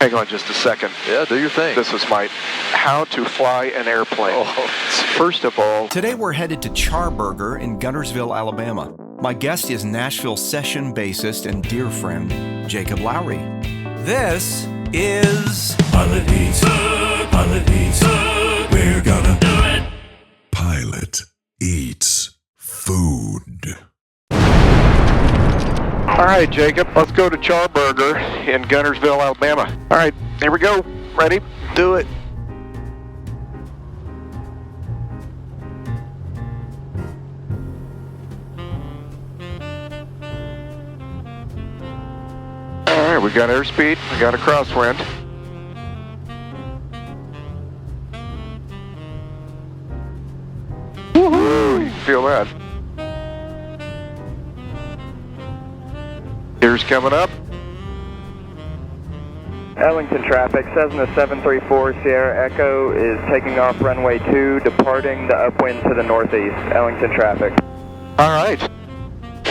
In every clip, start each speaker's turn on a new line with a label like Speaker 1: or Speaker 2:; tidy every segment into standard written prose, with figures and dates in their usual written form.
Speaker 1: Hang on just a second.
Speaker 2: Yeah, do your thing.
Speaker 1: This is my how to fly an airplane. First of all,
Speaker 3: today we're headed to CharBurger in Guntersville, Alabama. My guest is Nashville session bassist and dear friend, Jacob Lowery. This is
Speaker 4: Pilot Eats. Pilot Eats. We're gonna do it. Pilot Eats Food.
Speaker 1: All right, Jacob, let's go to CharBurger in Guntersville, Alabama. All right, here we go. Ready?
Speaker 2: Do it.
Speaker 1: All right, we got airspeed, we got a crosswind. Woohoo! You can feel that. Here's coming up.
Speaker 5: Ellington traffic, Cessna 734 Sierra Echo is taking off runway 2, departing the upwind to the northeast. Ellington traffic.
Speaker 1: All right.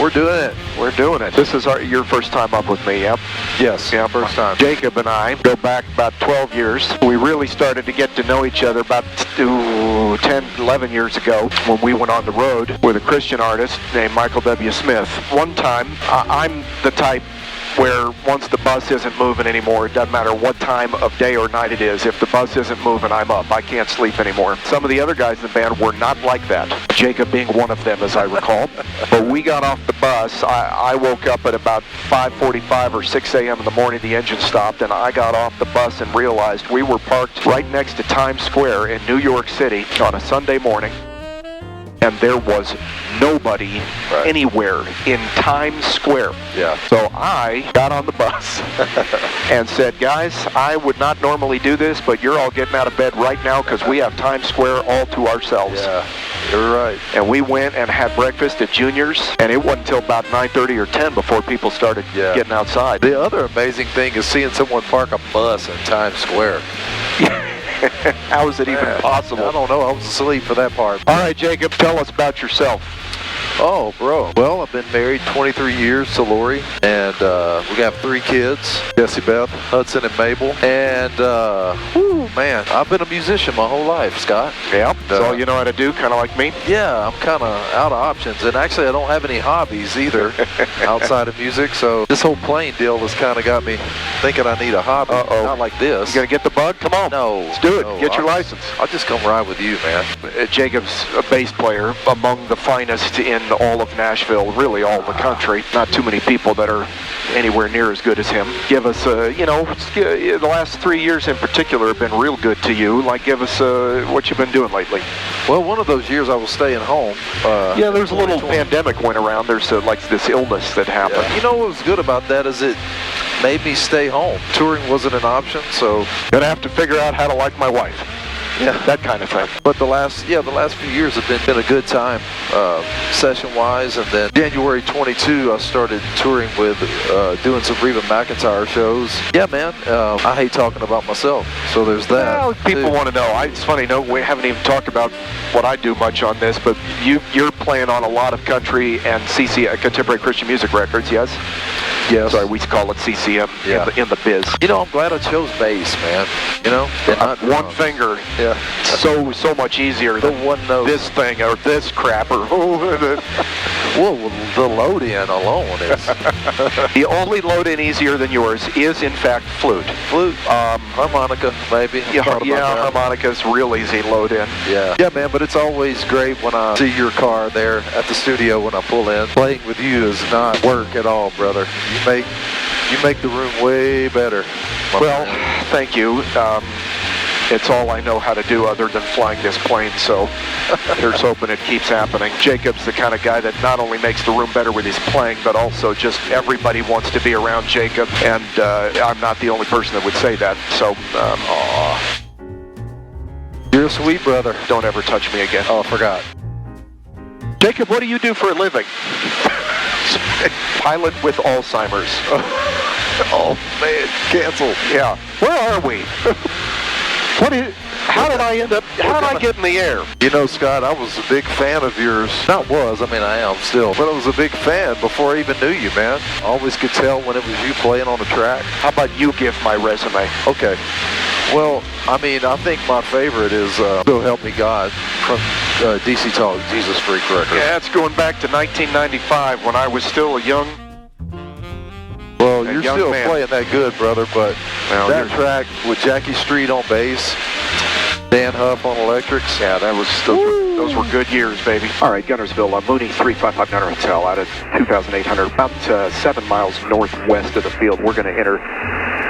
Speaker 2: We're doing it.
Speaker 1: We're doing it. This is your first time up with me, yep?
Speaker 2: Yes,
Speaker 1: Yeah,
Speaker 2: first time.
Speaker 1: Jacob and I go back about 12 years. We really started to get to know each other about 10, 11 years ago when we went on the road with a Christian artist named Michael W. Smith. One time, I'm the type where once the bus isn't moving anymore, it doesn't matter what time of day or night it is. If the bus isn't moving, I'm up. I can't sleep anymore. Some of the other guys in the band were not like that, Jacob being one of them, as I recall. But we got off the bus. I woke up at about 5:45 or 6 a.m. in the morning. The engine stopped, and I got off the bus and realized we were parked right next to Times Square in New York City on a Sunday morning. And there was nobody anywhere in Times Square.
Speaker 2: Yeah.
Speaker 1: So I got on the bus and said, guys, I would not normally do this, but you're all getting out of bed right now because we have Times Square all to ourselves.
Speaker 2: Yeah, you're right.
Speaker 1: And we went and had breakfast at Junior's, and it wasn't until about 9:30 or 10 before people started getting outside.
Speaker 2: The other amazing thing is seeing someone park a bus in Times Square.
Speaker 1: How is it even possible?
Speaker 2: I don't know. I was asleep for that part.
Speaker 1: All right, Jacob, tell us about yourself.
Speaker 2: Oh, bro. Well, I've been married 23 years to Lowery, and we got 3 kids, Jesse Beth, Hudson, and Mabel. And, man, I've been a musician my whole life, Scott.
Speaker 1: Yeah, that's all you know how to do, kind of like me?
Speaker 2: Yeah, I'm kind of out of options, and actually I don't have any hobbies either outside of music, so this whole plane deal has kind of got me thinking I need a hobby. Not like this.
Speaker 1: You gonna get the bug? Come on.
Speaker 2: No.
Speaker 1: Let's do it.
Speaker 2: No,
Speaker 1: Get your license.
Speaker 2: I'll just come ride with you, man.
Speaker 1: Jacob's a bass player, among the finest in all of Nashville, really all the country. Not too many people that are anywhere near as good as him. Give us, the last 3 years in particular have been real good to you. Like, give us what you've been doing lately.
Speaker 2: Well, one of those years I was staying home.
Speaker 1: Yeah, there's a little pandemic went around. There's like this illness that happened.
Speaker 2: Yeah. You know what was good about that is it made me stay home. Touring wasn't an option, so
Speaker 1: Gonna have to figure out how to like my wife.
Speaker 2: Yeah,
Speaker 1: that kind of thing.
Speaker 2: But the last few years have been a good time, session-wise. And then January 22, I started touring with, doing some Reba McEntire shows. Yeah, man, I hate talking about myself, so there's that.
Speaker 1: Well, people want to know. It's funny, we haven't even talked about what I do much on this, but you're playing on a lot of country and contemporary Christian music records, yes?
Speaker 2: Yes.
Speaker 1: Sorry, we call it CCM in the biz.
Speaker 2: You know, I'm glad I chose bass, man. You know,
Speaker 1: one finger.
Speaker 2: Yeah.
Speaker 1: So much easier than
Speaker 2: one note.
Speaker 1: This thing or this crap or.
Speaker 2: Well, the load in alone is.
Speaker 1: The only load in easier than yours is in fact flute.
Speaker 2: Flute, harmonica, maybe.
Speaker 1: Yeah, harmonica's real easy load in.
Speaker 2: Yeah. Yeah, man. But it's always great when I see your car there at the studio when I pull in. Playing with you is not work at all, brother. You make the room way better.
Speaker 1: Well, thank you. It's all I know how to do other than flying this plane, so here's hoping it keeps happening. Jacob's the kind of guy that not only makes the room better with his playing, but also just everybody wants to be around Jacob, and I'm not the only person that would say that, so,
Speaker 2: You're a sweet brother.
Speaker 1: Don't ever touch me again.
Speaker 2: Oh, I forgot.
Speaker 1: Jacob, what do you do for a living? Pilot with Alzheimer's.
Speaker 2: Oh, man, cancel.
Speaker 1: Yeah. Where are we? How did I get in the air?
Speaker 2: You know, Scott, I was a big fan of yours. Not was, I mean, I am still. But I was a big fan before I even knew you, man. I always could tell when it was you playing on the track.
Speaker 1: How about you give my resume?
Speaker 2: Okay. Well, I mean, I think my favorite is So Help Me God from DC Talk, Jesus Freak record.
Speaker 1: Yeah, it's going back to 1995 when I was still a young...
Speaker 2: Well, you're
Speaker 1: young
Speaker 2: still
Speaker 1: man.
Speaker 2: playing that good, brother, but
Speaker 1: Well,
Speaker 2: that track with Jackie Street on bass, Dan Huff on electrics.
Speaker 1: Yeah, those were good years, baby. All right, Guntersville, Mooney 355 Gunner Hotel out at 2,800, about 7 miles northwest of the field. We're going to enter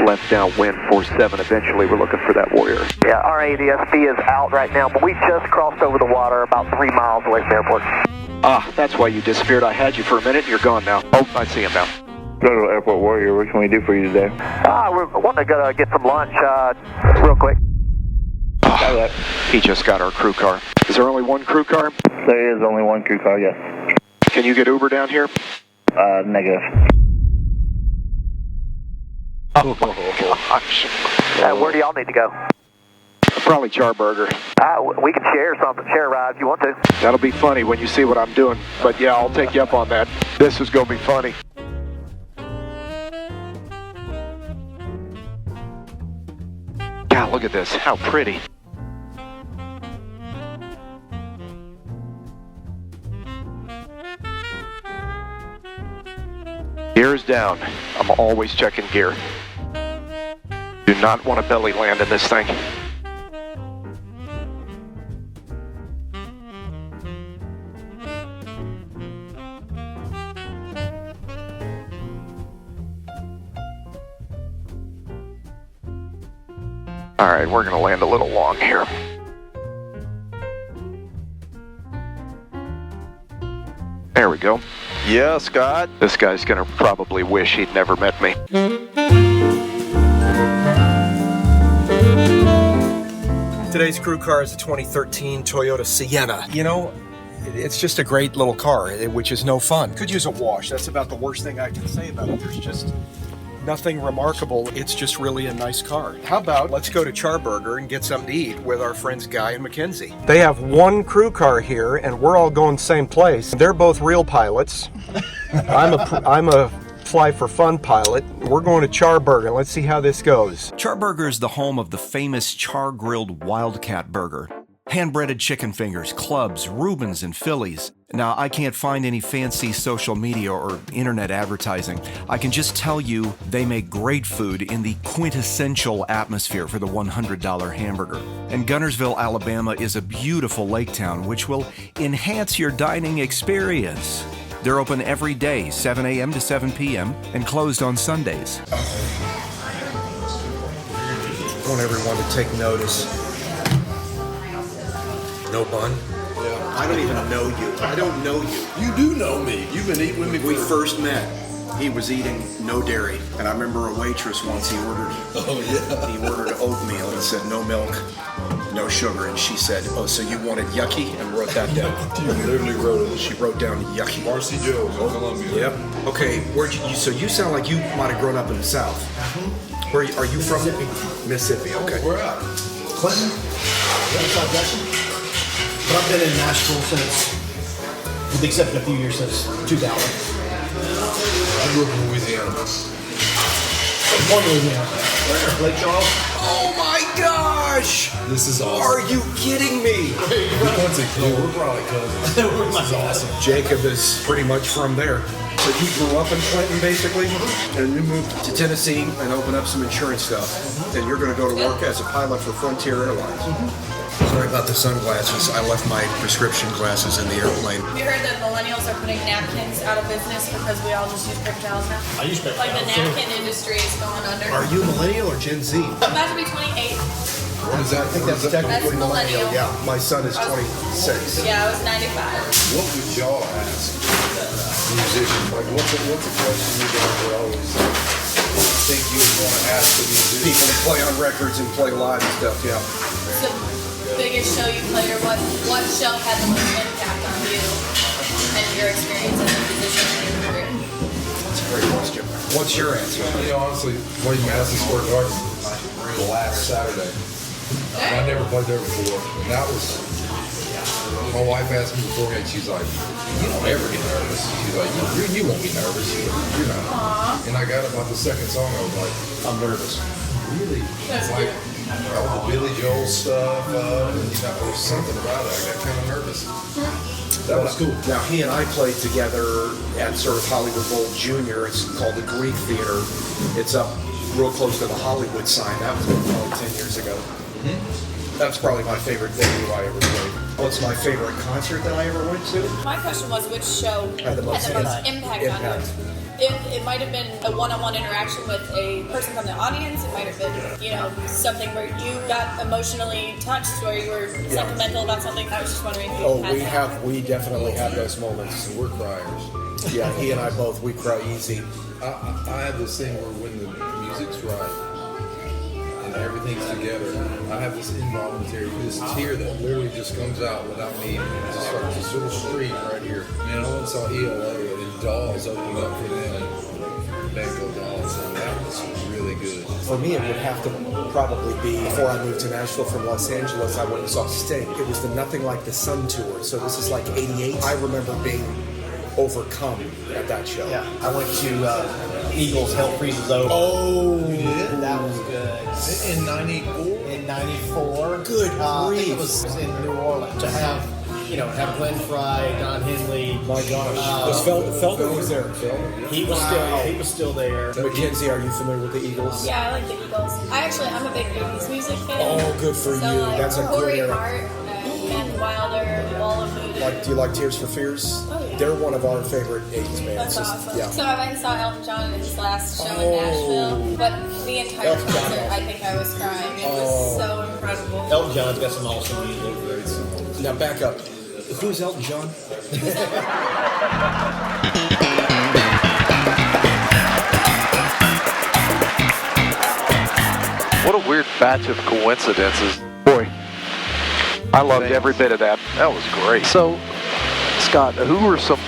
Speaker 1: left downwind 47. Eventually, we're looking for that Warrior.
Speaker 6: Yeah, our ADSB is out right now, but we just crossed over the water about 3 miles away from the airport.
Speaker 1: Ah, that's why you disappeared. I had you for a minute, and you're gone now. Oh, I see him now.
Speaker 5: Go to Airport Warrior, what can we do for you today?
Speaker 6: We're wanting to go get some lunch real quick.
Speaker 1: He just got our crew car. Is there only one crew car?
Speaker 5: There is only one crew car, yes.
Speaker 1: Can you get Uber down here?
Speaker 5: Negative.
Speaker 1: Oh, my gosh.
Speaker 6: Where do y'all need to go?
Speaker 1: Probably CharBurger.
Speaker 6: We can share a ride if you want to.
Speaker 1: That'll be funny when you see what I'm doing. But yeah, I'll take you up on that. This is going to be funny. God, look at this. How pretty. Gear is down. I'm always checking gear. Do not want to belly land in this thing. All right, we're going to land a little long here. There we go.
Speaker 2: Yeah, Scott.
Speaker 1: This guy's going to probably wish he'd never met me.
Speaker 3: Today's crew car is a 2013 Toyota Sienna. You know, it's just a great little car, which is no fun. Could use a wash. That's about the worst thing I can say about it. There's just nothing remarkable. It's just really a nice car. How about let's go to CharBurger and get something to eat with our friends Guy and Mackenzie. They have one crew car here, and we're all going the same place. They're both real pilots. I'm a fly for fun pilot. We're going to CharBurger. Let's see how this goes. CharBurger is the home of the famous Char grilled Wildcat burger. Hand-breaded chicken fingers, clubs, Reubens, and Phillies. Now, I can't find any fancy social media or internet advertising. I can just tell you they make great food in the quintessential atmosphere for the $100 hamburger. And Guntersville, Alabama is a beautiful lake town which will enhance your dining experience. They're open every day, 7 a.m. to 7 p.m., and closed on Sundays. I want everyone to take notice. No bun?
Speaker 7: Yeah.
Speaker 3: I don't even know you. I don't know you.
Speaker 7: You do know me. You've been eating with me.
Speaker 3: We first met. He was eating no dairy. And I remember a waitress once, he ordered oatmeal and it said no milk, no sugar. And she said, oh, so you wanted yucky? And wrote that down.
Speaker 7: You literally wrote it.
Speaker 3: She wrote down yucky.
Speaker 7: Marcy Joe's in Columbia.
Speaker 3: Yep. Okay, so you sound like you might have grown up in the South. Where are you from? Mississippi. Okay.
Speaker 7: Where at?
Speaker 8: Clinton, South Jackson. But I've been in Nashville since, with the exception of a few years, since 2000.
Speaker 7: I grew up in Louisiana.
Speaker 8: Born in Louisiana. Lake Charles.
Speaker 3: Oh my gosh!
Speaker 7: This is awesome.
Speaker 3: Are you kidding me?
Speaker 7: We're probably cousins. This is awesome.
Speaker 3: Jacob is pretty much from there. So you grew up in Clinton, basically, and you moved to Tennessee and opened up some insurance stuff. And you're going to go to work as a pilot for Frontier Airlines. Sorry about the sunglasses. I left my prescription glasses in the airplane.
Speaker 9: We heard that millennials are putting napkins out of business because we all just use paper towels now.
Speaker 8: I use paper
Speaker 9: Like the
Speaker 8: towels,
Speaker 9: napkin industry is going under.
Speaker 3: Are you millennial or Gen Z?
Speaker 9: I'm about to be 28.
Speaker 7: What is that?
Speaker 3: I think that's technically
Speaker 9: That's millennial.
Speaker 3: Yeah, my son is 26.
Speaker 9: Yeah, I was 95.
Speaker 7: What would y'all ask musicians? Like, what's a question you guys would always think you would want to ask a musician?
Speaker 3: People that play on records and play live and stuff, yeah.
Speaker 9: The biggest show you played, or what show had the most impact on you and your experience as a musician in your career?
Speaker 3: That's a great question. What's your answer?
Speaker 7: You know, honestly, played Madison Square Garden last Saturday. And I never played there before. And that was, my wife asked me beforehand, she's like, you don't ever get nervous. She's like, you won't be nervous. You're not.
Speaker 9: Aww.
Speaker 7: And I got about the second song, I was like, I'm nervous. Really?
Speaker 9: That's
Speaker 7: like, all the Billy Joel stuff, and there's something about it. I got kind of nervous. That was cool.
Speaker 3: Now, he and I played together at sort of Hollywood Bowl Junior. It's called the Greek Theater. It's up real close to the Hollywood sign. That was probably 10 years ago. That's probably my favorite venue I ever played. What's my favorite concert that I ever went to?
Speaker 9: My question was, which show
Speaker 3: Had the most
Speaker 9: impact on
Speaker 3: impact.
Speaker 9: you? It might have been a one-on-one interaction with a person from the audience. It might have been, something where you got emotionally touched, where you were sentimental about something. I was just wondering if you had that.
Speaker 3: We definitely have those moments.
Speaker 7: We're criers.
Speaker 3: Yeah, he and I both, we cry easy.
Speaker 7: I have this thing where when the music's right and everything's together, I have this involuntary, this tear that literally just comes out without me. It just starts this little stream right here. Man, I went and saw ELO and Dolls opening up for them. Banco Dolls, and that was really good.
Speaker 3: For me, it would have to probably be, before I moved to Nashville from Los Angeles, I went and saw Sting. It was the Nothing Like the Sun tour, so this is like 88. I remember being overcome at that show.
Speaker 8: Yeah, I went to Eagles Hell Freezes Over.
Speaker 3: Oh,
Speaker 7: You did?
Speaker 8: That was good.
Speaker 7: In 94?
Speaker 8: In 94.
Speaker 3: Good
Speaker 8: I think
Speaker 3: grief.
Speaker 8: it was in New Orleans. To have Glenn Fry, Don Henley.
Speaker 3: my gosh. Was Feldman was there?
Speaker 8: He was still there.
Speaker 3: Mackenzie, are you familiar with the Eagles?
Speaker 9: Yeah, I like the Eagles. I'm a big 80s music fan.
Speaker 3: Oh, good for
Speaker 9: So,
Speaker 3: you.
Speaker 9: like,
Speaker 3: That's a good
Speaker 9: Corey
Speaker 3: era.
Speaker 9: Hart, Van Wilder, Wall of Voodoo.
Speaker 3: Do you like Tears for Fears?
Speaker 9: Oh, yeah.
Speaker 3: They're one of our favorite 80s bands.
Speaker 9: That's awesome.
Speaker 3: Yeah.
Speaker 9: So I went and saw Elton John at his last show in Nashville, but the entire
Speaker 3: Elton John.
Speaker 9: concert, I think I was crying. It was so incredible.
Speaker 8: Elton John's got some awesome music.
Speaker 3: Now back up. Who's Elton John?
Speaker 2: What a weird batch of coincidences.
Speaker 1: Boy, I loved every bit of that.
Speaker 2: That was great. So, Scott, who were some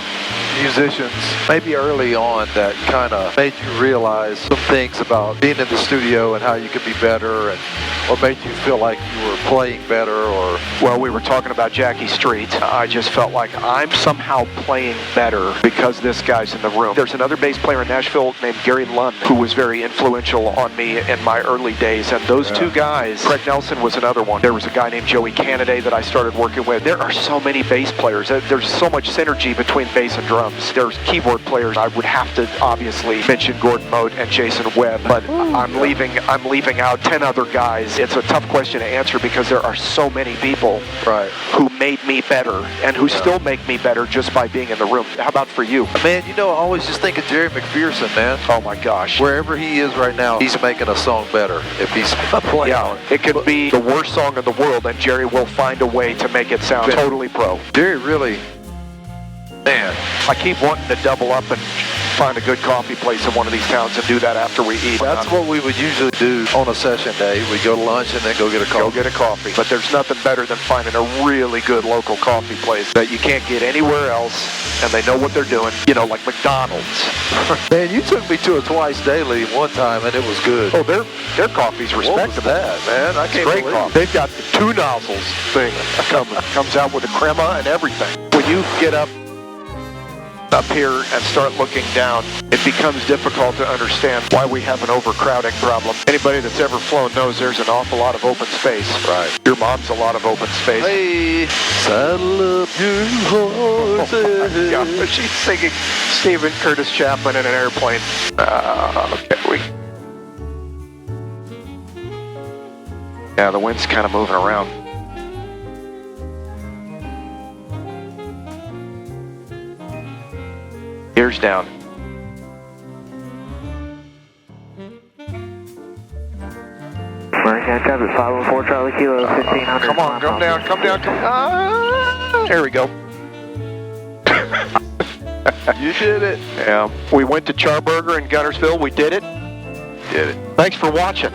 Speaker 2: musicians, maybe early on, that kind of made you realize some things about being in the studio and how you could be better, or made you feel like you were playing better, or...
Speaker 1: Well, we were talking about Jackie Street. I just felt like I'm somehow playing better because this guy's in the room. There's another bass player in Nashville named Gary Lund who was very influential on me in my early days. And those two guys, Craig Nelson was another one. There was a guy named Joey Canaday that I started working with. There are so many bass players. There's so much synergy between bass and drums. There's keyboard players. I would have to obviously mention Gordon Mote and Jason Webb, but I'm leaving out 10 other guys. It's a tough question to answer because there are so many people who made me better and who still make me better just by being in the room. How about for you?
Speaker 2: Man, I always just think of Jerry McPherson, man.
Speaker 1: Oh my gosh.
Speaker 2: Wherever he is right now, he's making a song better if he's playing on it.
Speaker 1: It could be the worst song in the world and Jerry will find a way to make it sound totally pro.
Speaker 2: Jerry really, man.
Speaker 1: I keep wanting to double up and find a good coffee place in one of these towns and do that after we eat.
Speaker 2: That's what we would usually do on a session day. We go to lunch and then go get a coffee.
Speaker 1: Go get a coffee. But there's nothing better than finding a really good local coffee place that you can't get anywhere else, and they know what they're doing. Like McDonald's.
Speaker 2: Man, you took me to a Twice Daily one time and it was good.
Speaker 1: Oh, their coffee's respectable.
Speaker 2: What was that, man? I can't
Speaker 1: Great
Speaker 2: believe
Speaker 1: coffee. They've got the 2 nozzles thing comes out with a crema and everything. When you get up here and start looking down, it becomes difficult to understand why we have an overcrowding problem. Anybody that's ever flown knows there's an awful lot of open space.
Speaker 2: Right.
Speaker 1: Your mom's a lot of open space.
Speaker 2: Hey, saddle up your horses.
Speaker 1: Oh my God, she's singing Stephen Curtis Chaplin in an airplane. Yeah, the wind's kind of moving around. Ears down.
Speaker 6: American traffic 514 Charlie Kilo 1500.
Speaker 1: Come on, come down. There we go.
Speaker 2: You did it.
Speaker 1: Yeah, we went to CharBurger in Guntersville. We did it. Thanks for watching.